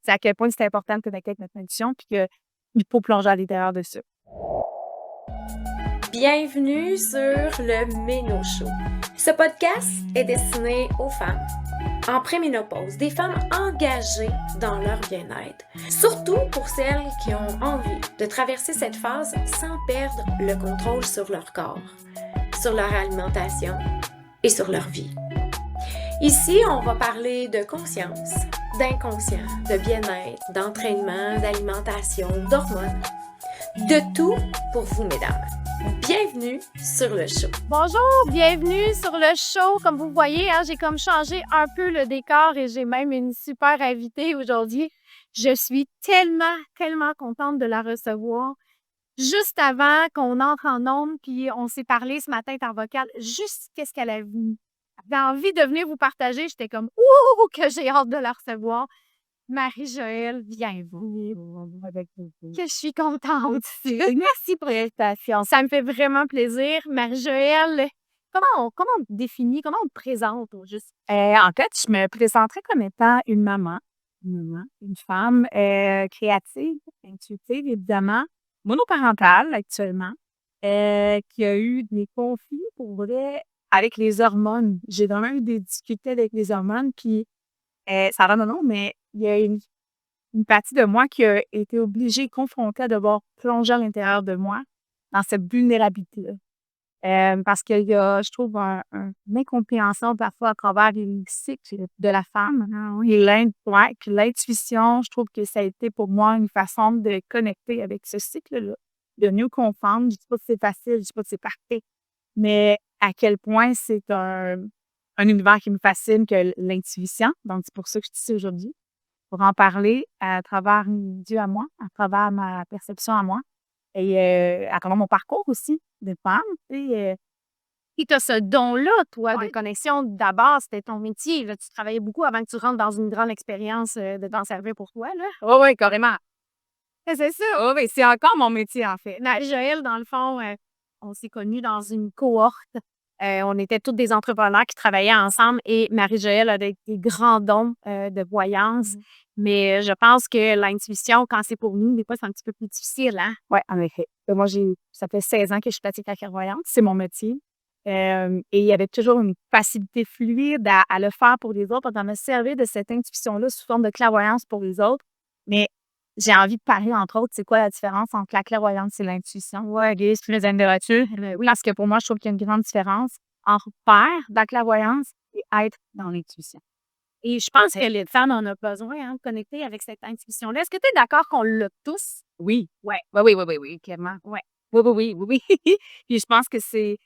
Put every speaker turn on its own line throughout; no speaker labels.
c'est à quel point c'est important de connecter avec notre intuition puis qu'il faut plonger à l'intérieur de ça.
Bienvenue sur le Méno Show. Ce podcast est destiné aux femmes en préménopause, des femmes engagées dans leur bien-être. Surtout pour celles qui ont envie de traverser cette phase sans perdre le contrôle sur leur corps, sur leur alimentation et sur leur vie. Ici, on va parler de conscience, d'inconscient, de bien-être, d'entraînement, d'alimentation, d'hormones, de tout pour vous, mesdames. Bienvenue sur le show.
Bonjour, bienvenue sur le show. Comme vous voyez, j'ai comme changé un peu le décor et j'ai même une super invitée aujourd'hui. Je suis tellement contente de la recevoir. Juste avant qu'on entre en ondes, puis on s'est parlé ce matin par vocal, juste qu'est-ce qu'elle avait envie de venir vous partager. J'étais comme, ouh, que j'ai hâte de la recevoir. Marie-Joëlle, bienvenue. Que je suis contente. Merci pour l'invitation. Ça me fait vraiment plaisir. Marie-Joëlle, comment on te définit, comment on te présente au juste? En fait, je me présenterais comme étant une maman, une femme créative, intuitive, évidemment, monoparentale actuellement, qui a eu des conflits pour vrai avec les hormones. J'ai vraiment eu des difficultés avec les hormones, puis ça va non, mais il y a une partie de moi qui a été obligée, confrontée à devoir plonger à l'intérieur de moi dans cette vulnérabilité-là. Parce qu'il y a, je trouve, une incompréhension parfois à travers les cycles de la femme. Et puis l'intuition, je trouve que ça a été pour moi une façon de connecter avec ce cycle-là, de mieux comprendre. Je ne dis pas que c'est facile, je ne dis pas que c'est parfait, mais à quel point c'est un univers qui me fascine que l'intuition. Donc, c'est pour ça que je suis ici aujourd'hui, pour en parler à travers mes yeux à moi, à travers ma perception à moi et à travers mon parcours aussi de femme. Puis tu as ce don-là, toi, de connexion. D'abord, c'était ton métier. Là. Tu travaillais beaucoup avant que tu rentres dans une grande expérience de t'en servir pour toi. Oui, oui, carrément. C'est ça. Oui, c'est encore mon métier, en fait. Joël, dans le fond, on s'est connus dans une cohorte. On était toutes des entrepreneurs qui travaillaient ensemble et Marie-Joëlle a des grands dons de voyance. Mais je pense que l'intuition, quand c'est pour nous, des fois, c'est un petit peu plus difficile. Hein? Oui, en effet. Moi, ça fait 16 ans que je pratique la clairvoyance. C'est mon métier. Et il y avait toujours une facilité fluide à le faire pour les autres. On me servir de cette intuition-là sous forme de clairvoyance pour les autres. Mais j'ai envie de parler, entre autres, c'est quoi la différence entre la clairvoyance et l'intuition? Oui, est-ce que les amis de voiture? Oui, parce que pour moi, je trouve qu'il y a une grande différence entre faire de la clairvoyance et être dans l'intuition. Et je pense que les femmes en ont besoin, de connecter avec cette intuition-là. Est-ce que tu es d'accord qu'on l'a tous? Oui. Ouais. Oui, clairement. Ouais. Oui. Puis je pense que c'est.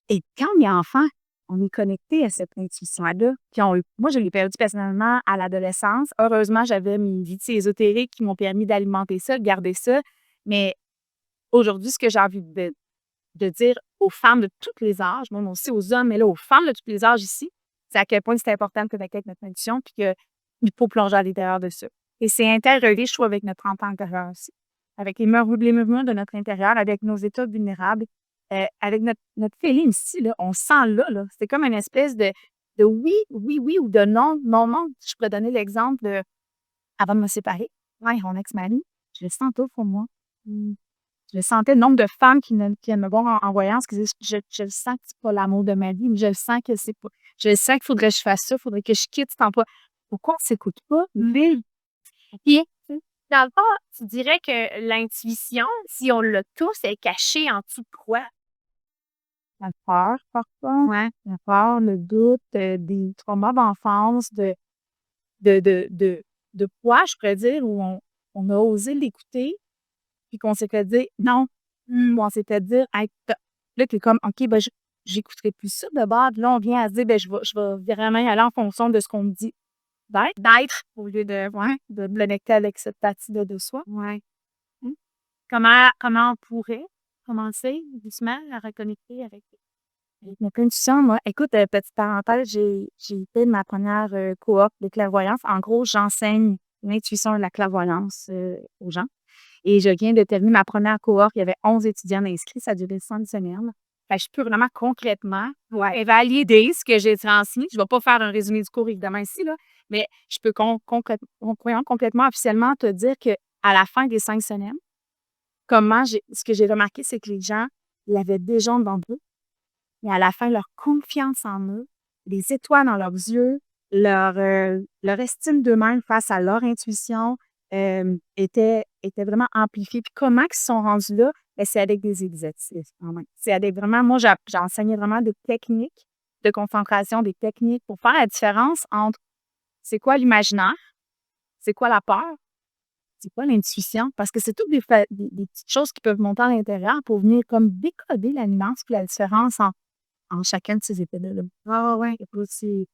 Et quand on est enfant, on est connecté à cette intuition-là. Moi, je l'ai perdu personnellement à l'adolescence. Heureusement, j'avais mes vies ésotériques qui m'ont permis d'alimenter ça, de garder ça. Mais aujourd'hui, ce que j'ai envie de dire aux femmes de tous les âges, moi aussi aux hommes, mais là, aux femmes de tous les âges ici, c'est à quel point c'est important de connecter avec notre intuition puis qu'il faut plonger à l'intérieur de ça. Et c'est interrelié, je trouve, avec notre enfant intérieur aussi. Avec les mouvements de notre intérieur, avec nos états vulnérables, avec notre feeling ici, là, on sent là. C'est comme une espèce de oui ou de non. Je pourrais donner l'exemple de avant de me séparer, mon ex-mari, je le sens tout pour moi. Je sentais le nombre de femmes qui viennent me voir en voyance, qui disent je le sens que c'est pas l'amour de ma vie, mais je le sens que c'est pas. Je le sens qu'il faudrait que je fasse ça, il faudrait que je quitte cet emploi. Pourquoi on ne s'écoute pas? Mais, puis, dans le fond, tu dirais que l'intuition, si on l'a tous, est cachée en dessous de quoi? La peur, parfois. Ouais. La peur, le doute, des traumas d'enfance, de quoi, je pourrais dire, où on a osé l'écouter, puis qu'on s'est fait dire non. Ou on s'est fait dire, hey, là, t'es comme, OK, ben, j'écouterai plus ça de base. Là, on vient à se dire, ben, je vais vraiment y aller en fonction de ce qu'on me dit d'être, au lieu de me connecter avec cette partie-là de soi. Ouais. Comment on pourrait commencer doucement à reconnecter avec notre intuition, moi? Écoute, petite parenthèse, j'ai fait ma première cohorte de clairvoyance. En gros, j'enseigne l'intuition et la clairvoyance aux gens. Et je viens de terminer ma première cohorte. Il y avait 11 étudiants inscrits. Ça a duré 5 semaines. Fait que je peux vraiment concrètement valider ce que j'ai transmis. Je vais pas faire un résumé du cours, évidemment, ici, là, mais je peux complètement officiellement te dire qu'à la fin des 5 semaines, ce que j'ai remarqué, c'est que les gens, ils avaient des gens devant eux, mais à la fin, leur confiance en eux, les étoiles dans leurs yeux, leur estime d'eux-mêmes face à leur intuition était vraiment amplifiée. Puis comment ils se sont rendus là? Ben, c'est avec des exercices quand même. C'est avec vraiment, moi, j'ai enseigné vraiment des techniques de concentration, des techniques pour faire la différence entre c'est quoi l'imaginaire, c'est quoi la peur, c'est quoi l'intuition? Parce que c'est toutes des petites choses qui peuvent monter à l'intérieur pour venir comme décoder la nuance puis la différence en chacun de ces états-là. Ah ouais, écoute, c'est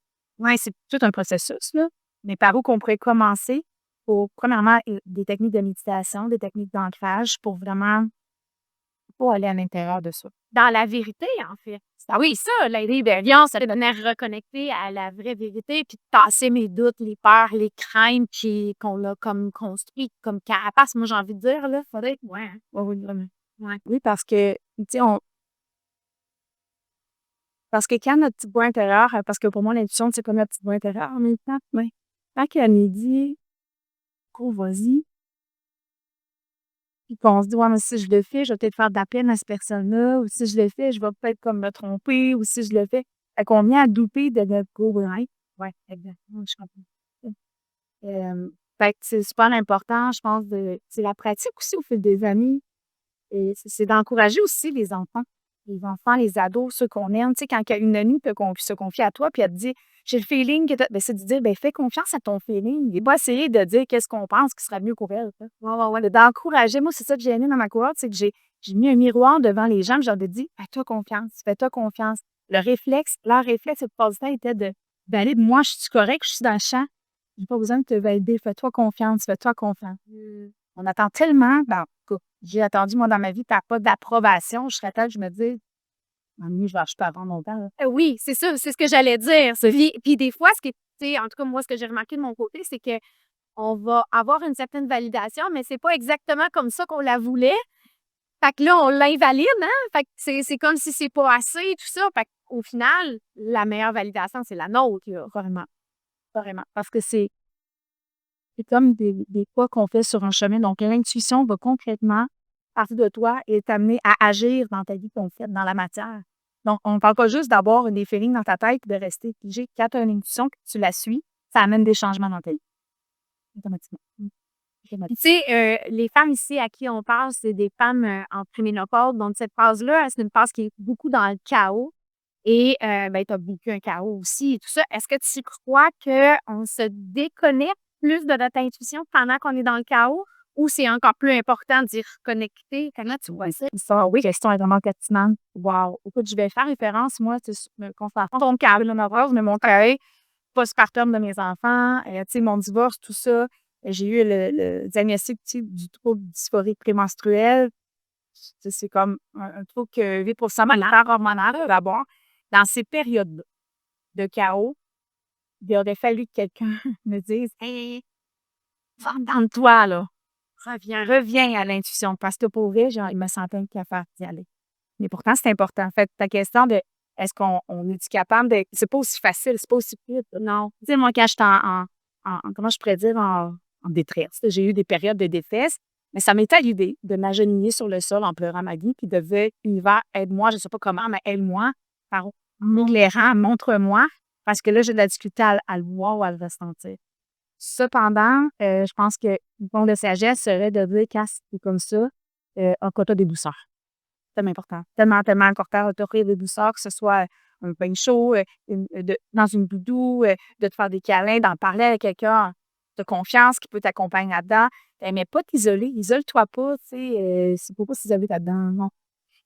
tout un processus, là. Mais par où qu'on pourrait commencer pour, premièrement, des techniques de méditation, des techniques d'ancrage pour aller à l'intérieur de ça.
Dans la vérité, en fait.
Ah oui, ça, la rébellion, ça devenait reconnecter à la vraie vérité, puis de tasser mes doutes, les peurs, les craintes, puis qu'on a comme construit comme carapace. Moi, j'ai envie de dire, là, faudrait.
Ouais, hein.
Oui, vraiment.
Ouais.
Oui, parce que, tu sais, parce que quand notre petit bout intérieur, parce que pour moi, l'intuition, c'est comme notre petit bout intérieur en même temps, mais quand elle nous dit, go, vas-y, puis qu'on se dit, ouais, mais si je le fais, je vais peut-être faire de la peine à cette personne-là, ou si je le fais, je vais peut-être comme me tromper, ou si je le fais. Fait qu'on vient à douter de notre go right. Ouais, exactement, je comprends. Fait que c'est super important, je pense, c'est la pratique aussi au fil des années. Et c'est d'encourager aussi les enfants, les ados, ceux qu'on aime. Tu sais, quand une amie se confie à toi, puis elle te dit, j'ai le feeling que ben, c'est de dire, ben, fais confiance à ton feeling. Et pas essayer de dire qu'est-ce qu'on pense qui sera mieux pour elle. Ouais. D'encourager. Moi, c'est ça que j'ai aimé dans ma cohorte, c'est que j'ai mis un miroir devant les gens, puis j'ai dit, fais-toi confiance, fais-toi confiance. Leur réflexe, la plupart du temps, était d'aller, moi, je suis correcte, je suis dans le champ. J'ai pas besoin de te valider. Fais-toi confiance, fais-toi confiance. On attend tellement, ben, j'ai attendu, moi, dans ma vie, pas d'approbation. Je serais telle, je me dis, je peux attendre longtemps. Là.
Oui, c'est ça, c'est ce que j'allais dire. Puis des fois, ce qui est, tu sais, en tout cas, moi, ce que j'ai remarqué de mon côté, c'est que on va avoir une certaine validation, mais c'est pas exactement comme ça qu'on la voulait. Fait que là, on l'invalide, hein? Fait que c'est comme si c'est pas assez, tout ça. Fait qu'au final, la meilleure validation, c'est la nôtre, là.
Vraiment. Vraiment. Parce que c'est comme des pas qu'on fait sur un chemin. Donc, l'intuition va concrètement partir de toi et t'amener à agir dans ta vie concrète, dans la matière. Donc, on ne parle pas juste d'avoir des feelings dans ta tête et de rester figé. Quand tu as une intuition, que tu la suis, ça amène des changements dans ta vie. Automatiquement.
Puis, tu sais, les femmes ici à qui on parle, c'est des femmes en préménopause. Donc, cette phase-là, c'est une phase qui est beaucoup dans le chaos. Et ben, tu as vécu un chaos aussi et tout ça. Est-ce que tu crois qu'on se déconnecte plus de notre intuition pendant qu'on est dans le chaos ou c'est encore plus important d'y reconnecter? Comment tu vois ça?
Ça, oui, question est vraiment pertinente. Wow! Écoute, je vais faire référence, moi, me concentrer sur mon carré heureuse, mais mon carré postpartum de mes enfants, tu sais, mon divorce, tout ça. J'ai eu le diagnostic du trouble dysphorique prémenstruel. C'est comme un truc que 8% malade hormonal, d'abord. Dans ces périodes de chaos, il aurait fallu que quelqu'un me dise hey, va dans toi, là. Reviens à l'intuition. Parce que pour vrai, genre, il me sentait incapable d'y aller. Mais pourtant, c'est important. Fait que ta question de est-ce qu'on est capable de. C'est pas aussi facile, c'est pas aussi vite. Non. Tu sais, moi, quand j'étais comment je pourrais dire, en détresse, j'ai eu des périodes de détresse, mais ça m'est arrivé de m'agenouiller sur le sol en pleurant ma vie, puis de dire, univers, aide-moi, je ne sais pas comment, mais aide-moi, par m'éclairant, montre-moi, parce que là, j'ai de la difficulté à le voir ou à le ressentir. Cependant, je pense que le fond de sagesse serait de dire quand c'est comme ça, un quota des douceurs. C'est tellement important. Tellement important d'offrir des douceurs, que ce soit un bain chaud, dans une doudou, de te faire des câlins, d'en parler avec quelqu'un de confiance qui peut t'accompagner là-dedans. Mais pas t'isoler. Isole-toi pas, tu sais. C'est pas s'isoler là-dedans, non.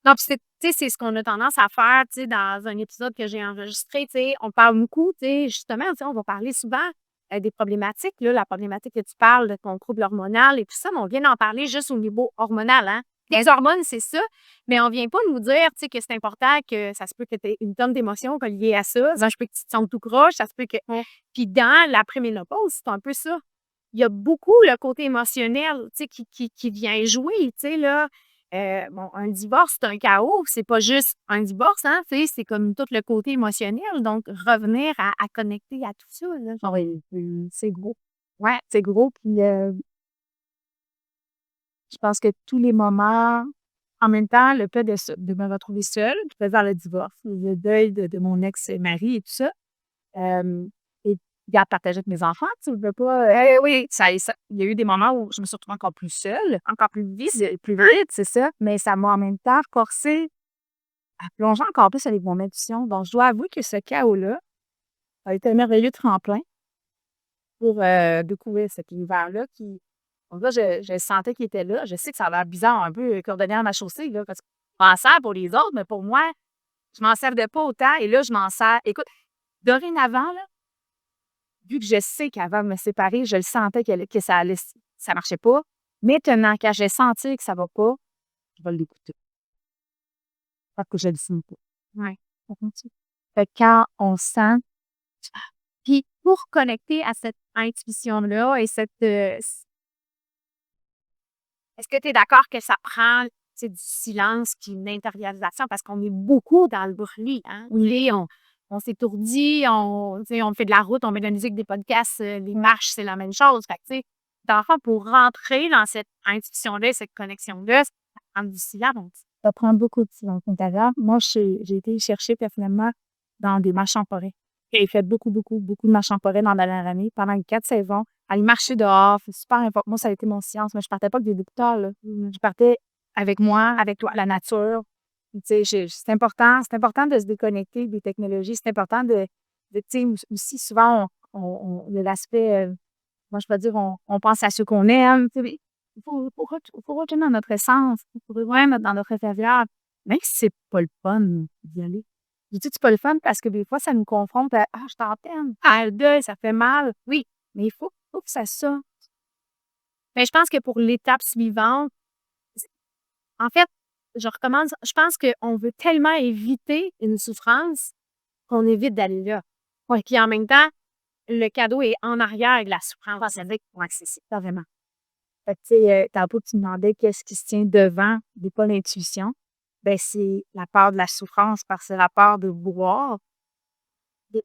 Non, puis c'est ce qu'on a tendance à faire, tu sais, dans un épisode que j'ai enregistré, tu sais, on parle beaucoup, tu sais, justement, tu sais, on va parler souvent des problématiques, là, la problématique que tu parles de ton trouble hormonal et tout ça, mais on vient d'en parler juste au niveau hormonal, hein. Les hormones, c'est ça, mais on vient pas nous dire, tu sais, que c'est important, que ça se peut que tu aies une tonne d'émotions liées à ça, ça se peut que tu te sentes tout croche, ça se peut que... Puis dans la préménopause, c'est un peu ça. Il y a beaucoup le côté émotionnel, tu sais, qui vient jouer, tu sais, là.
Bon, un divorce, c'est un chaos. C'est pas juste un divorce, hein, tu sais, c'est comme tout le côté émotionnel. Donc, revenir à connecter à tout ça, là.
Ah oui, c'est gros. Ouais, c'est gros. Puis, je pense que tous les moments, en même temps, le fait de me retrouver seule, je faisais le divorce, le deuil de mon ex-mari et tout ça. Et garde partagée avec mes enfants, tu veux pas. Oui, il y a eu des moments où je me suis retrouvée encore plus seule, encore plus plus vite, c'est ça. Mais ça m'a en même temps forcé à plonger encore plus avec mon intuition. Donc, je dois avouer que ce chaos-là a été un merveilleux tremplin pour découvrir cet univers-là qui. Donc là, je sentais qu'il était là. Je sais que ça a l'air bizarre, un peu coordonné à ma chaussée, là, parce que je m'en sers pour les autres, mais pour moi, je m'en servais pas autant. Et là, je m'en sers. Écoute, dorénavant, là, vu que je sais qu'avant de me séparer, je le sentais que ça marchait pas. Maintenant, quand j'ai senti que ça va pas, je vais l'écouter. Parce que je le sens pas.
Ouais.
Ça continue. Fait que quand on sent,
Puis, pour connecter à cette intuition-là et est-ce que tu es d'accord que ça prend, tu sais, du silence puis une intériorisation parce qu'on est beaucoup dans le bruit, hein? On s'étourdit, tu sais, on fait de la route, on met de la musique, des podcasts, les marches, c'est la même chose. Fait que, tu sais, dans le fond, pour rentrer dans cette intuition-là, cette connexion-là, ça prend du silence.
ça prend beaucoup de silence intérieur. Moi, j'ai été chercher personnellement dans des marches en forêt. J'ai fait beaucoup, beaucoup, beaucoup de marches en forêt dans la dernière année, pendant 4 saisons. Aller marcher dehors, c'est super important. Moi, ça a été mon silence, mais je partais pas avec des écouteurs, là. Je partais avec moi, avec toi, la nature. Tu sais, c'est important de se déconnecter des technologies. C'est important tu sais, aussi, souvent, il y a l'aspect, moi, je peux dire, on pense à ceux qu'on aime. Tu sais, il faut retourner dans notre essence, il faut revenir dans notre intérieur. Même si c'est pas le fun d'y aller. Je dis que c'est pas le fun parce que des fois, ça nous confronte à Ah, je t'entends, ah, le deuil, ça fait mal. Oui, mais il faut que ça sorte.
Mais je pense que pour l'étape suivante, en fait, je pense qu'on veut tellement éviter une souffrance qu'on évite d'aller là.
Oui,
Puis en même temps, le cadeau est en arrière de la souffrance.
ça veut dire ouais, c'est ça, vraiment. Fait que, tu sais, tantôt, tu me demandais qu'est-ce qui se tient devant des pas l'intuition. Ben, c'est la peur de la souffrance parce que c'est la peur de vouloir des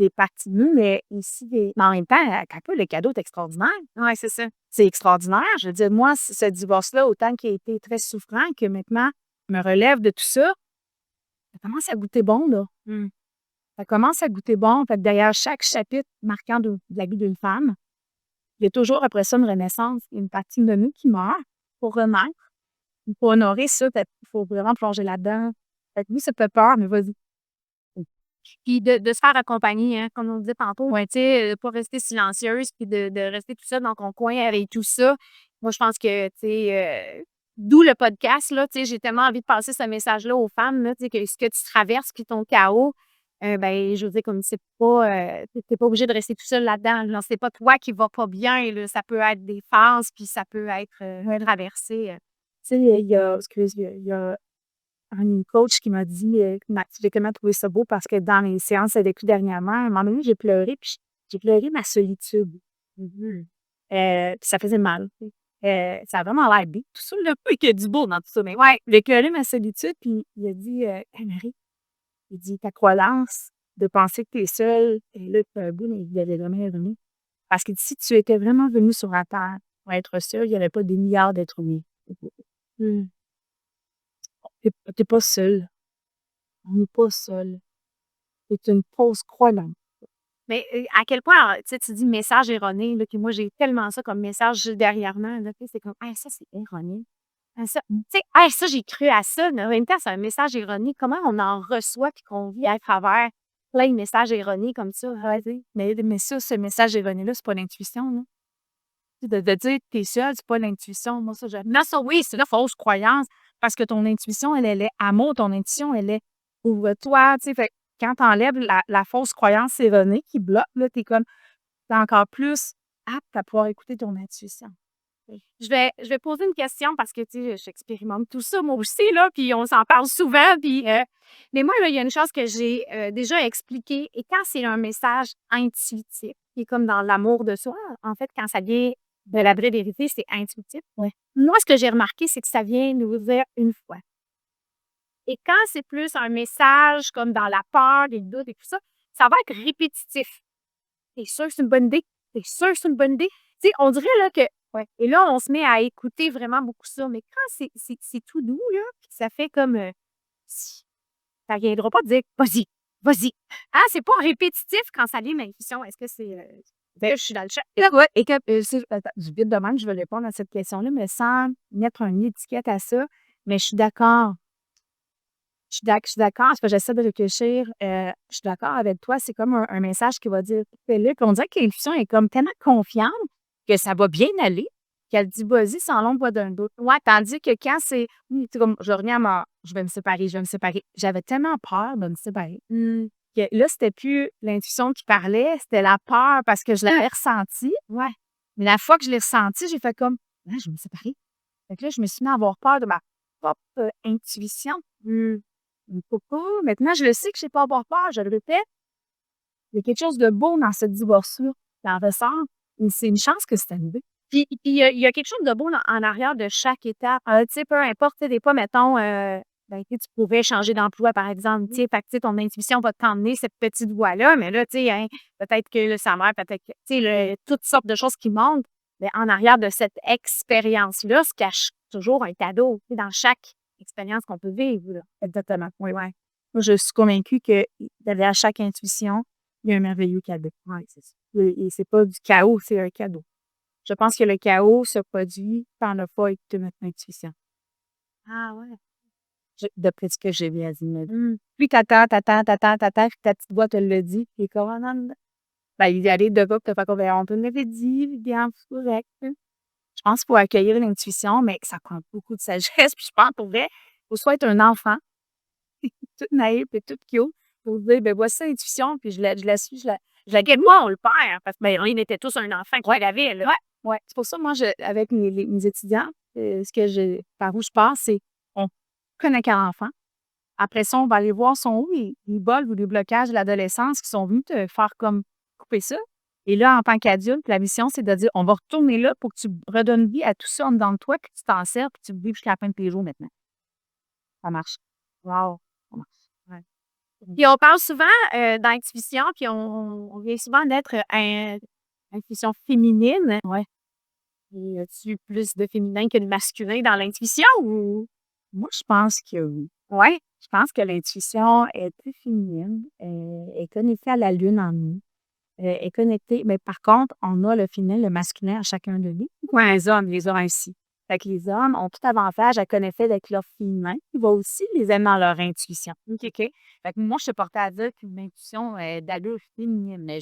parties de nous, mais ici, mais en même temps, quelque le cadeau est extraordinaire.
Oui, c'est ça.
C'est extraordinaire. Je veux dire, moi, ce divorce-là, autant qu'il a été très souffrant que maintenant, je me relève de tout ça, ça commence à goûter bon, là. Ça commence à goûter bon. Fait que derrière chaque chapitre marquant de la vie d'une femme, il y a toujours après ça une renaissance, une partie de nous qui meurt pour renaître. Il faut honorer ça, il faut vraiment plonger là-dedans. Fait que oui, ça fait peur, mais vas-y.
Puis de se faire accompagner, hein, comme on disait tantôt, ouais, tu sais, pas rester silencieuse, puis de rester tout seul dans ton coin avec tout ça. Moi, je pense que, tu sais, d'où le podcast, là, tu sais, j'ai tellement envie de passer ce message-là aux femmes, là, tu sais, que ce que tu traverses, puis ton chaos, ben, je veux dire, comme c'est pas, t'es pas obligé de rester tout seul là-dedans. Non, c'est pas toi qui va pas bien, là. Ça peut être des phases, puis ça peut être traversé.
Tu sais, il y a une coach qui m'a dit, j'ai tellement trouvé ça beau parce que dans les séances avec lui dernièrement, à un moment donné, j'ai pleuré, puis j'ai pleuré ma solitude. Puis ça faisait mal. Tu sais. Ça a vraiment l'air beau. Tout ça, là, il y a du beau dans tout ça. Mais ouais, j'ai pleuré ma solitude, puis il a dit, Hey, Marie, il dit, ta croyance de penser que tu es seule, et là, tu un bout, mais il avait jamais revenu. Parce que si tu étais vraiment venu sur la Terre pour être seule, il n'y aurait pas des milliards d'êtres humains. Hmm. T'es pas seul. On n'est pas seul. C'est une fausse croyance.
Mais à quel point, tu sais, tu dis message erroné, là, puis moi, j'ai tellement ça comme message derrière moi, là, tu sais, c'est comme, ah, ça, c'est erroné. Ah, ça, tu sais, ah, ça, j'ai cru à ça, mais en même temps, c'est un message erroné. Comment on en reçoit puis qu'on vit à travers plein de messages erronés comme ça?
Ouais, tu sais. Mais ça, ce message erroné-là, c'est pas l'intuition, là. Tu sais, de dire que t'es seul, c'est pas l'intuition. Moi, ça, non, ça, oui, c'est la fausse croyance. Parce que ton intuition, elle est amour, ton intuition, elle est ouvre-toi, tu sais. Fait que quand t'enlèves la fausse croyance erronée qui bloque, là, t'es encore plus apte à pouvoir écouter ton intuition.
Je vais poser une question parce que, tu sais, j'expérimente tout ça, moi aussi, là, puis on s'en parle souvent, puis mais moi, là, il y a une chose que j'ai déjà expliquée, et quand c'est un message intuitif, qui est comme dans l'amour de soi, en fait, quand ça vient de la vraie vérité, c'est intuitif.
Ouais.
Moi, ce que j'ai remarqué, c'est que ça vient nous dire une fois. Et quand c'est plus un message comme dans la peur, les doutes et tout ça, ça va être répétitif. T'es sûr que c'est une bonne idée? T'es sûr que c'est une bonne idée? Tu sais, on dirait là que. Ouais. Et là, on se met à écouter vraiment beaucoup ça. Mais quand c'est tout doux, là, puis ça fait comme. Ça ne viendra pas de dire vas-y, vas-y. Ah, c'est pas répétitif quand ça lit l'intuition. Est-ce que c'est.
Ben,
Je suis dans le chat.
ouais, et que, attends, vite de même, je vais répondre à cette question-là, mais sans mettre une étiquette à ça. Mais je suis d'accord. Je suis d'accord, parce que j'essaie de réfléchir. Je suis d'accord avec toi. C'est comme un message qui va dire fais-le. Puis on dirait que l'intuition est comme tellement confiante que ça va bien aller, qu'elle dit vas-y sans l'ombre voix d'un doute. Ouais, tandis que quand c'est comme je reviens à je vais me séparer, je vais me séparer. J'avais tellement peur de me séparer. Que là, c'était plus l'intuition qui parlait, c'était la peur parce que je l'avais ressenti.
Ouais.
Mais la fois que je l'ai ressenti, j'ai fait comme ah, je vais me séparer. Fait que là, je me suis mis à avoir peur de ma propre intuition. Pourquoi? Maintenant, je le sais que je n'ai pas à avoir peur, je le répète. Il y a quelque chose de beau dans ce divorce-là. Ça en ressort. Et c'est une chance que c'est arrivé.
Puis il y a quelque chose de beau en arrière de chaque étape. Tu sais, peu importe, tu sais, des fois, mettons, ben, tu sais, tu pourrais changer d'emploi, par exemple. Tu sais, fait que, tu sais, ton intuition va t'emmener cette petite voie-là, mais là, tu sais, hein, peut-être que là, sa mère, peut-être que, tu sais, toutes sortes de choses qui montent. Mais en arrière de cette expérience-là se cache toujours un cadeau, tu sais, dans chaque expérience qu'on peut vivre, là.
Exactement. Oui, oui. Moi, je suis convaincue que derrière chaque intuition, il y a un merveilleux cadeau. Oui, c'est ça. Et c'est pas du chaos, c'est un cadeau. Je pense que le chaos se produit par le pas écouter notre intuition.
Ah ouais.
D'après ce que j'ai vu à dire. Puis t'attends, puis ta petite voix te le dit, puis comme, ah, non, non. Ben, il y a des deux gars qui te font comme, ben, on te l'avait dit, bien, c'est correct. Je pense qu'il faut accueillir l'intuition, mais que ça prend beaucoup de sagesse. Puis je pense, pour vrai, il faut soit être un enfant, toute naïve et toute cute, pour dire, ben, voici l'intuition, puis je la suis, je la guette.
Moi, on le perd, parce que ben, on était tous un enfant qui l'avait, là.
Ouais, ouais. C'est pour ça, moi, avec mes étudiants, par où je passe, c'est on connecte à l'enfant. Après ça, on va aller voir son où les bols ou les blocages de l'adolescence qui sont venus te faire comme couper ça. Et là, en tant qu'adulte, la mission, c'est de dire on va retourner là pour que tu redonnes vie à tout ça en dedans de toi, puis que tu t'en sers, puis que tu le vives jusqu'à la fin de tes jours maintenant. Ça marche.
Wow.
Ça marche. Ouais.
Puis on parle souvent d'intuition, puis on vient souvent d'être intuition féminine.
Ouais.
Y a-tu plus de féminin que de masculin dans l'intuition ou?
Moi, je pense que oui.
Ouais.
Je pense que l'intuition est plus féminine, est connectée à la lune en nous, est connectée. Mais par contre, on a le féminin, le masculin à chacun de nous.
Ouais.
Les hommes aussi. Fait que les hommes ont tout avantage à connecter avec leur féminin, qui va aussi les aimer dans leur intuition.
OK.
Fait que moi, je suis portée à dire qu'une intuition est d'allure féminine, mais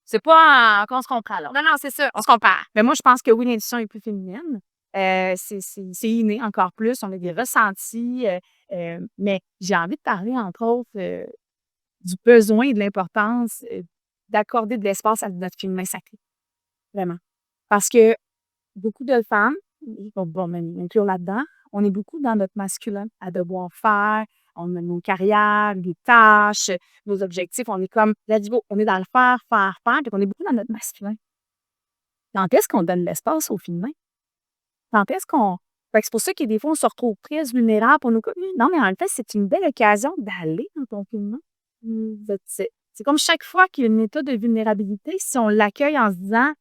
c'est pas qu'on se comprend là.
Non, non, c'est ça. On se compare.
Mais moi, je pense que oui, l'intuition est plus féminine. C'est inné encore plus. On a des ressentis. Mais j'ai envie de parler, entre autres, du besoin et de l'importance d'accorder de l'espace à notre féminin sacré. Vraiment. Parce que beaucoup de femmes, bon, même inclure là-dedans, on est beaucoup dans notre masculin à devoir faire. On a nos carrières, les tâches, nos objectifs. On est comme, let's go, on est dans le faire, puis on est beaucoup dans notre masculin. Quand est-ce qu'on donne l'espace au féminin? Quand est-ce qu'on. Fait que c'est pour ça que des fois, on se retrouve très vulnérable. On nous dit, non, mais en fait, c'est une belle occasion d'aller dans ton féminin. C'est comme chaque fois qu'il y a un état de vulnérabilité, si on l'accueille en se disant,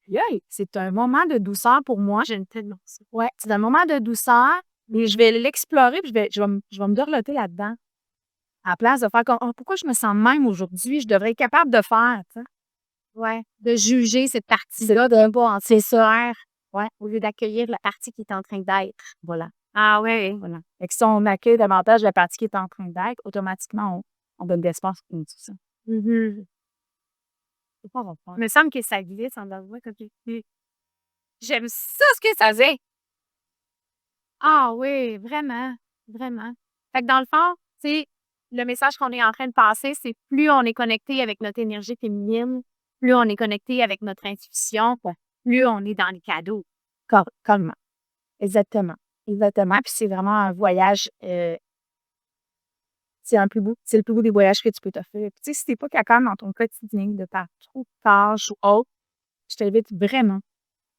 hey, c'est un moment de douceur pour moi.
J'aime tellement ça.
Ouais, c'est un moment de douceur, mais je vais l'explorer, puis je vais me dorloter là-dedans. À la place de faire comme, oh, pourquoi je me sens même aujourd'hui? Je devrais être capable de faire, tu sais.
Ouais. De juger cette
C'est
partie-là, de pas en
ça.
ouais, au lieu d'accueillir la partie qui est en train d'être.
Voilà.
Ah ouais.
Voilà. Fait que si on accueille davantage la partie qui est en train d'être, automatiquement, on donne de l'espace pour tout ça.
C'est pas bon. Il me semble que ça glisse en dedans de moi comme j'aime ça ce que ça fait. Ah oui, vraiment, vraiment. Fait que dans le fond, tu sais, le message qu'on est en train de passer, c'est plus on est connecté avec notre énergie féminine, plus on est connecté avec notre intuition, plus on est dans les cadeaux.
Calmement. Exactement. Exactement. Puis c'est vraiment un voyage. C'est le plus beau des voyages que tu peux te faire. Puis, tu sais, si t'es pas capable dans ton quotidien de faire trop de tâches ou autre, je t'invite vraiment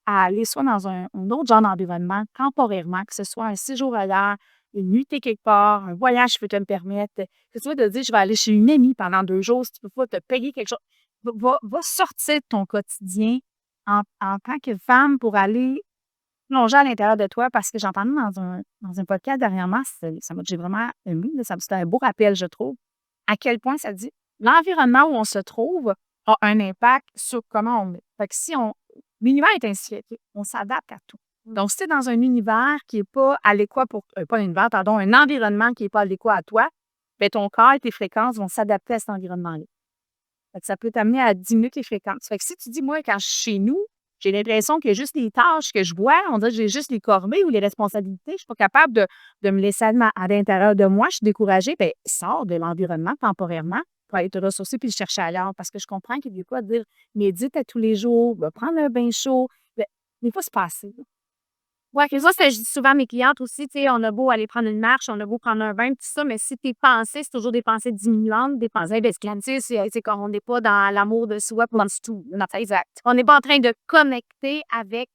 à aller soit dans un autre genre d'environnement temporairement, que ce soit un séjour ailleurs, une nuitée quelque part, un voyage peut te le permettre, que ce soit de dire: «Je vais aller chez une amie pendant 2 jours», si tu peux pas te payer quelque chose. Va sortir de ton quotidien en tant que femme pour aller plonger à l'intérieur de toi parce que j'entendais dans un podcast dernièrement, j'ai vraiment aimé, là, c'était un beau rappel, je trouve, à quel point ça dit l'environnement où on se trouve a un impact sur comment on est. Fait que si on l'univers est ainsi fait, on s'adapte à tout. Donc, si tu es dans un univers qui n'est pas adéquat pour pas un univers, pardon, un environnement qui n'est pas adéquat à toi, bien, ton corps et tes fréquences vont s'adapter à cet environnement-là. Fait que ça peut t'amener à diminuer tes fréquences. Fait que si tu dis, moi, quand je suis chez nous, j'ai l'impression qu'il y a juste les tâches que je vois, on dirait que j'ai juste les corvées ou les responsabilités. Je ne suis pas capable de me laisser à l'intérieur de moi. Je suis découragée. Bien, sors de l'environnement temporairement pour aller te ressourcer puis le chercher ailleurs. Parce que je comprends qu'il y a quoi dire médite à tous les jours, va prendre un bain chaud. Bien, des fois, c'est pas assez.
Ouais, que ça, je dis souvent à mes clientes aussi, tu sais, on a beau aller prendre une marche, on a beau prendre un bain, tout ça, mais si tes pensées, c'est toujours des pensées diminuantes, des pensées d'esclave, tu sais, c'est quand on n'est pas dans l'amour de soi, pas du tout. Non, c'est exact. On n'est pas en train de connecter avec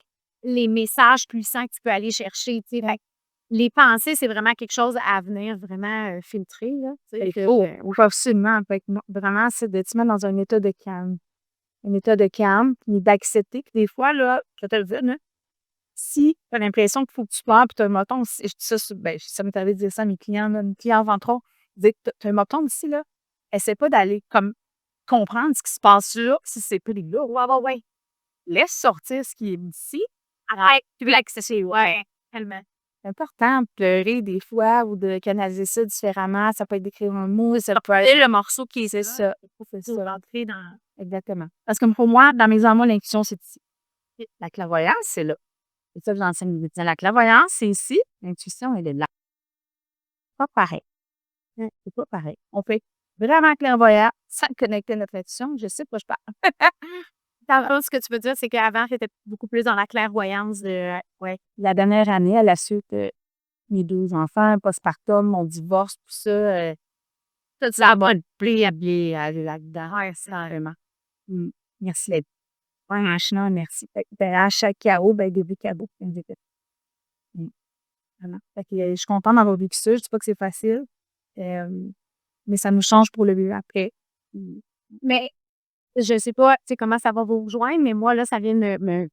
les messages puissants que tu peux aller chercher, tu sais. Fait que les pensées, c'est vraiment quelque chose à venir vraiment filtrer, là. Tu sais,
Faut absolument. Fait que non, vraiment, c'est de te mettre dans un état de calme. Un état de calme, puis d'accepter que des fois, là, je vais te le dire, là, si tu as l'impression qu'il faut que tu pleures, puis tu as un moton, je dis ça, ça m'est arrivé de dire ça à mes clients, là, une cliente entre autres, dire que tu as un moton ici, là, essaie pas d'aller comme comprendre ce qui se passe là, si c'est pris là. Ouais. Laisse sortir ce qui est ici. Arrête, tu veux l'accéder, ouais, tellement. C'est important de pleurer des fois ou de canaliser ça différemment. Ça peut être d'écrire un mot, ça peut être le morceau qui est ça. Il faut faire ça. Rentrer dans. Exactement. Parce que pour moi, dans mes amours, l'intuition, c'est ici. La clairvoyance, c'est là. C'est ça que j'enseigne. La clairvoyance, c'est ici. L'intuition, elle est là. Pas pareil. C'est pas pareil. On peut être vraiment clairvoyant sans connecter notre intuition. Je sais pas, je parle.
ce que tu veux dire, c'est qu'avant, tu étais beaucoup plus dans la clairvoyance de.
Ouais. La dernière année, à la suite de mes 2 enfants, postpartum, mon divorce, tout ça, ça m'a pris à bien aller là-dedans. Ouais, ça, vraiment. Merci d'être. Ouais, franchement, merci. Fait que, à chaque chaos, début cadeau. Vraiment. Fait que, je suis contente d'avoir vécu ça. Je dis pas que c'est facile, mais ça nous change pour le mieux après.
Mais je sais pas, tu sais, comment ça va vous rejoindre, mais moi, là, ça vient de me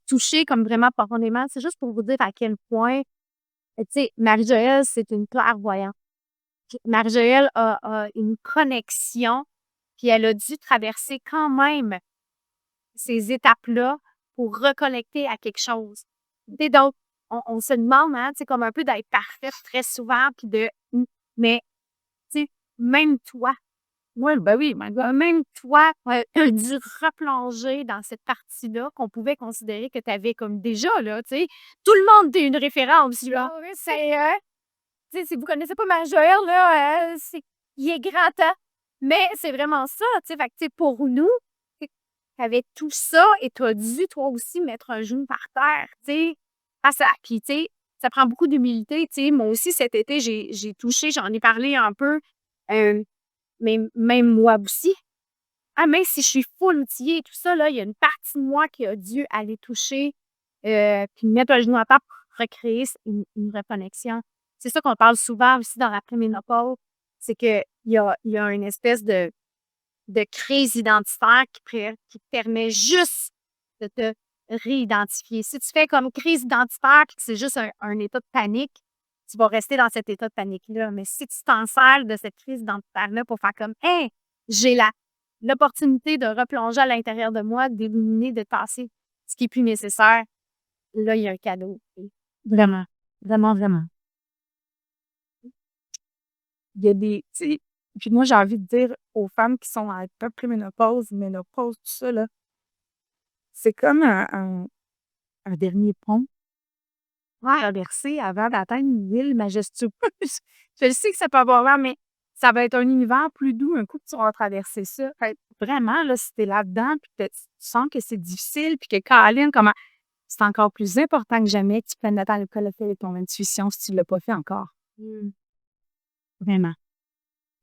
toucher comme vraiment profondément. C'est juste pour vous dire à quel point, tu sais, Marie-Joëlle, c'est une clairvoyante. Marie-Joëlle a une connexion, puis elle a dû traverser quand même ces étapes-là pour reconnecter à quelque chose. Tu sais, donc, on se demande, hein, tu sais, comme un peu d'être parfaite très souvent, puis mais, tu sais, même toi,
Ouais, ben oui,
même toi, tu dû replonger dans cette partie-là qu'on pouvait considérer que tu avais comme déjà, là, tu sais. Tout le monde est une référence, là. C'est, tu sais, si vous connaissez pas Marie-Joëlle, là, il est grand temps. Mais c'est vraiment ça, tu sais. Fait que, tu sais, pour nous, tu avais tout ça et tu as dû, toi aussi, mettre un genou par terre, tu sais. Puis, tu sais, ça prend beaucoup d'humilité, tu sais. Moi aussi, cet été, j'ai touché, j'en ai parlé un peu, mais même moi aussi. Ah, même si je suis full outillée et tout ça, là, il y a une partie de moi qui a dû aller toucher, puis mettre un genou à terre pour recréer une reconnexion. C'est ça qu'on parle souvent aussi dans la préménopause, c'est qu'il y a une espèce de crise identitaire qui te permet juste de te réidentifier. Si tu fais comme crise identitaire, que c'est juste un état de panique, tu vas rester dans cet état de panique-là. Mais si tu t'en sers de cette crise identitaire-là pour faire comme, hey, j'ai l'opportunité de replonger à l'intérieur de moi, d'éliminer, de tasser ce qui est plus nécessaire, là, il y a un cadeau.
Vraiment. Vraiment, vraiment. Il y a des, tu sais, puis moi, j'ai envie de dire aux femmes qui sont en préménopause, ménopause, tout ça, là, c'est comme un dernier pont à traverser avant d'atteindre une ville majestueuse. Je le sais que ça peut avoir l'air, mais ça va être un univers plus doux un coup que tu vas traverser ça. Fait que vraiment, là, si t'es là-dedans, puis que tu sens que c'est difficile, puis que Caroline, comment c'est encore plus important que jamais que tu prennes le temps de collecter avec ton intuition si tu ne l'as pas fait encore. Vraiment.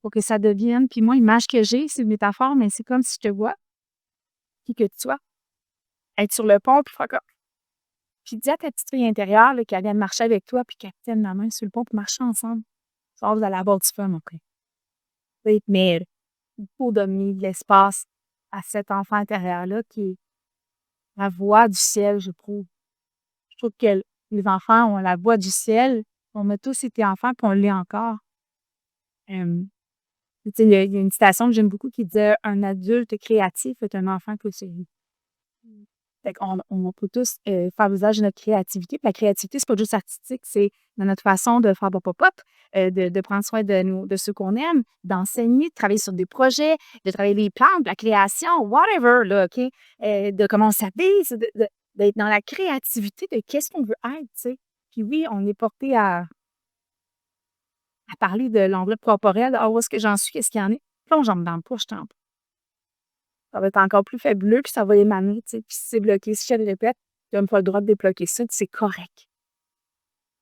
Pour que ça devienne. Puis moi, l'image que j'ai, c'est une métaphore, mais c'est comme si je te vois, puis que toi, être sur le pont, puis faire comme puis dis à ta petite fille intérieure, là, qu'elle vienne marcher avec toi, puis qu'elle tienne la main sur le pont pour marcher ensemble. Tu vas voir, vous allez avoir du fun après. Tu sais, mais il faut donner de l'espace à cet enfant intérieur-là qui est la voix du ciel, je trouve. Je trouve que les enfants ont la voix du ciel. On a tous été enfants, puis on l'est encore. Tu sais, il y a une citation que j'aime beaucoup qui disait: «Un adulte créatif est un enfant clôturé». Fait qu'on peut tous faire usage de notre créativité. Puis la créativité, c'est pas juste artistique, c'est dans notre façon de faire pop-up, de prendre soin de ceux qu'on aime, d'enseigner, de travailler sur des projets, de travailler les plantes, la création, whatever, là, OK? De comment on s'habille, d'être dans la créativité de qu'est-ce qu'on veut être, tu sais. Puis oui, on est porté à parler de l'enveloppe corporelle. Ah, où est-ce que j'en suis? Qu'est-ce qu'il y en a? Plonge-en dedans, pousse-toi. Ça va être encore plus fabuleux, puis ça va émaner, tu sais. Puis si c'est bloqué, si je le répète, tu n'as même pas le droit de débloquer ça, c'est correct.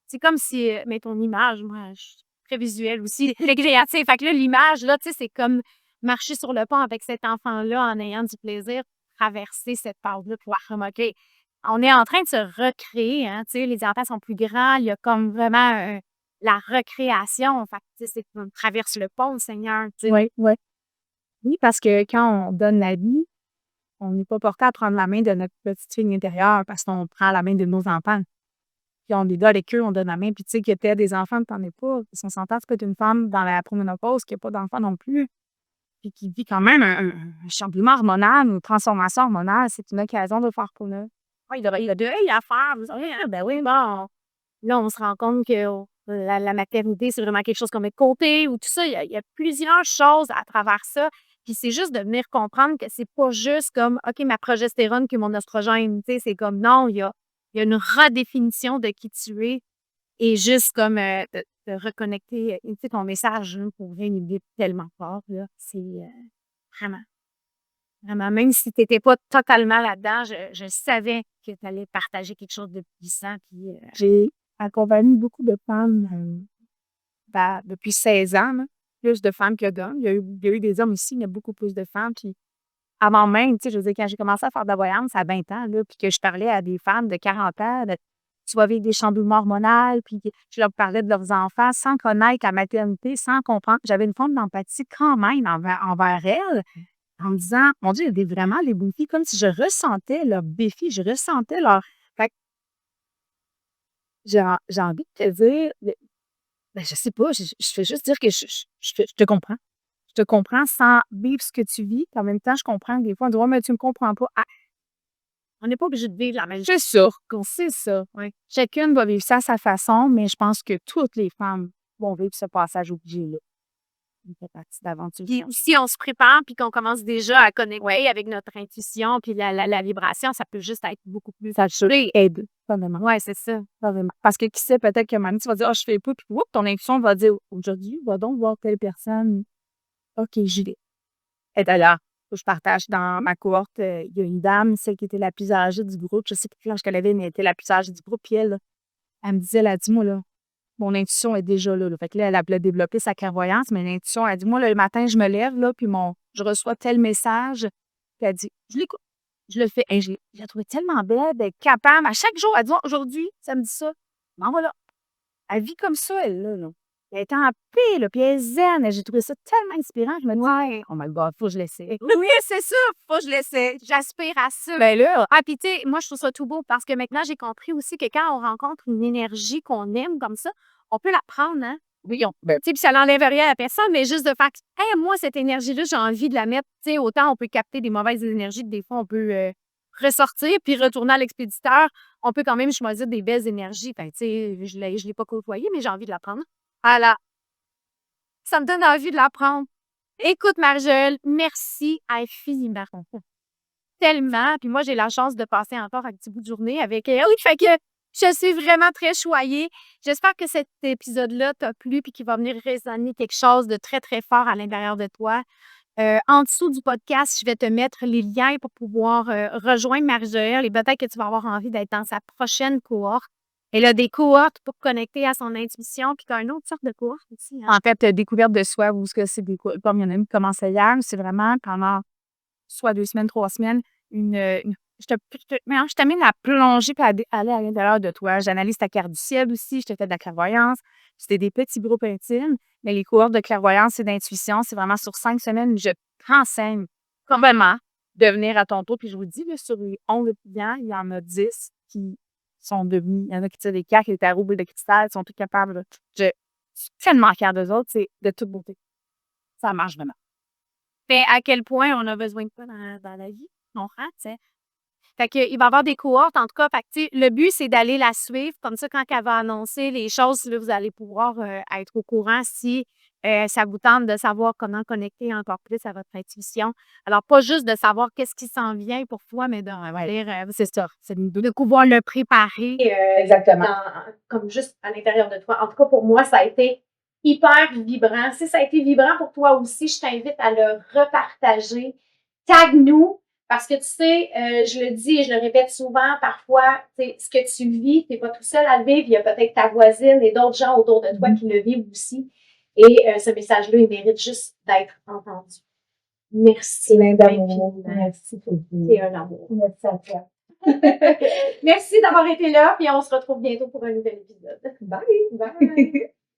C'est comme si, mais ton image, moi, je suis très visuelle aussi, très créative. Fait que là, l'image, là, tu sais, c'est comme marcher sur le pont avec cet enfant-là en ayant du plaisir, traverser cette passe-là, pouvoir remarquer. On est en train de se recréer, hein, tu sais, les enfants sont plus grands, il y a comme vraiment la recréation. Fait que, tu sais, c'est qu'on traverse le pont, Seigneur, tu sais.
Oui, oui. Oui, parce que quand on donne la vie, on n'est pas porté à prendre la main de notre petite fille intérieure parce qu'on prend la main de nos enfants. Puis on est là avec eux, on donne la main. Puis tu sais que tu as des enfants, tu n'en es pas. Si on s'entend, tu peux être une femme dans la proménopause qui n'a pas d'enfant non plus, puis qui vit quand même un chamboulement hormonal, une transformation hormonale. C'est une occasion de le faire pour nous.
Ouais, il y a deuil à faire. Vous savez, hein, ben oui, bon. Là, on se rend compte que la maternité, c'est vraiment quelque chose qu'on met de côté ou tout ça. Il y a plusieurs choses à travers ça. Puis c'est juste de venir comprendre que c'est pas juste comme OK, ma progestérone que mon oestrogène. Tu sais, c'est comme non, il y a une redéfinition de qui tu es et juste comme de reconnecter tu sais, ton message hein, pour vrai, il est tellement fort. Là. C'est vraiment, vraiment. Même si tu n'étais pas totalement là-dedans, je savais que tu allais partager quelque chose de puissant. Puis,
J'ai accompagné beaucoup de femmes depuis 16 ans, là. Plus de femmes que d'hommes. Il y a eu des hommes aussi, mais il y a beaucoup plus de femmes. Puis avant même, tu sais, je veux dire, quand j'ai commencé à faire de la voyance à 20 ans, là, puis que je parlais à des femmes de 40 ans, tu vas vivre des chamboulements hormonaux, puis je leur parlais de leurs enfants sans connaître la maternité, sans comprendre. J'avais une forme d'empathie quand même envers elles, en me disant, mon Dieu, il y a vraiment les beaux filles, comme si je ressentais leurs défis, je ressentais leur. Fait que j'ai envie de te dire, ben, je sais pas, je fais juste dire que je te comprends. Je te comprends sans vivre ce que tu vis. Puis en même temps, je comprends que des fois, on dit: «Ouais, mais tu me comprends pas». Ah,
on n'est pas obligé de vivre la même chose.
c'est ça, c'est ça.
Ouais.
Chacune va vivre ça à sa façon, mais je pense que toutes les femmes vont vivre ce passage obligé-là. Il fait partie d'aventure.
Puis si on se prépare puis qu'on commence déjà à connecter avec notre intuition puis la vibration, ça peut juste être beaucoup plus
Ça aide, vraiment.
Ouais, c'est ça.
Vraiment. Parce que qui sait, peut-être que maintenant, tu vas dire: «Ah, je fais pas», puis oups, ton intuition va dire: «Aujourd'hui, va donc voir telle personne. OK, j'y vais». Et d'ailleurs, je partage dans ma cohorte, il y a une dame, celle qui était la plus âgée du groupe, je sais plus quel âge qu'elle avait, mais elle était la plus âgée du groupe, puis elle me disait, elle a dit: «Moi, là, mon intuition est déjà là, là». Fait que là, elle a développé sa clairvoyance, mais l'intuition, elle dit: «Moi, là, le matin, je me lève, là, puis je reçois tel message». Puis elle dit: «Je l'écoute, je le fais». Et je la trouvais tellement belle d'être capable. À chaque jour, elle dit: «Oh, aujourd'hui, ça me dit ça». Bon, voilà. Elle vit comme ça, elle, là. Elle est en paix, là, puis elle est zen. Et j'ai trouvé ça tellement inspirant. Je me dis:
Ouais.
«Oh my God, faut que je l'essaie».
Oui, c'est ça. Faut que je l'essaie. J'aspire à ça.
Ben là,
Ah, puis tu sais, moi, je trouve ça tout beau parce que maintenant, j'ai compris aussi que quand on rencontre une énergie qu'on aime comme ça, on peut la prendre, hein?
oui, ben,
Tu sais, puis ça n'enlève rien à la personne, mais juste de faire que, hey, moi, cette énergie-là, j'ai envie de la mettre. Tu sais, autant on peut capter des mauvaises énergies que des fois, on peut ressortir puis retourner à l'expéditeur. On peut quand même choisir des belles énergies. Fait tu sais, je l'ai pas côtoyée, mais j'ai envie de la prendre. Voilà. Ça me donne envie de la prendre. Écoute, Marjole, merci infiniment. Tellement. Puis moi, j'ai la chance de passer encore un petit bout de journée avec elle. Oui, fait que je suis vraiment très choyée. J'espère que cet épisode-là t'a plu puis qu'il va venir résonner quelque chose de très, très fort à l'intérieur de toi. En dessous du podcast, je vais te mettre les liens pour pouvoir rejoindre Marjole et peut-être que tu vas avoir envie d'être dans sa prochaine cohorte. Elle a des cohortes pour connecter à son intuition, puis tu as une autre sorte de cohorte aussi. Hein?
en fait, découverte de soi, ou ce que c'est comme il y en a une qui commençait hier, c'est vraiment pendant soit 2 semaines, 3 semaines, une je t'amène à plonger puis à aller à l'intérieur de toi. J'analyse ta carte du ciel aussi, je te fais de la clairvoyance. C'était des petits groupes intimes, mais les cohortes de clairvoyance et d'intuition, c'est vraiment sur 5 semaines, je t'enseigne complètement de venir à ton tour. Puis je vous dis, là, sur les 11 étudiants, il y en a 10 qui sont devenus, il y en a qui tirent des cartes, qui tarots, boules de cristal, ils sont tous capables. Là. Je suis tellement fière d'eux autres, c'est de toute beauté. Ça marche vraiment. Mais à quel point on a besoin de toi dans la vie, on comprend, tu sais. Fait que, il va y avoir des cohortes, en tout cas. Fait que, tu sais, le but, c'est d'aller la suivre. Comme ça, quand elle va annoncer les choses, là, vous allez pouvoir être au courant si ça vous tente de savoir comment connecter encore plus à votre intuition. Alors, pas juste de savoir qu'est-ce qui s'en vient pour toi, mais de dire, c'est ça, c'est de pouvoir le préparer.
Exactement. Comme juste à l'intérieur de toi. En tout cas, pour moi, ça a été hyper vibrant. Si ça a été vibrant pour toi aussi, je t'invite à le repartager. Tag-nous. Parce que tu sais, je le dis et je le répète souvent, parfois, ce que tu vis, tu n'es pas tout seul à le vivre. Il y a peut-être ta voisine et d'autres gens autour de toi qui le vivent aussi. Et ce message-là, il mérite juste d'être entendu. Merci.
Plein d'amour. Merci beaucoup.
C'est un amour.
Merci à toi.
Merci d'avoir été là, puis on se retrouve bientôt pour un nouvel épisode.
Bye! Bye!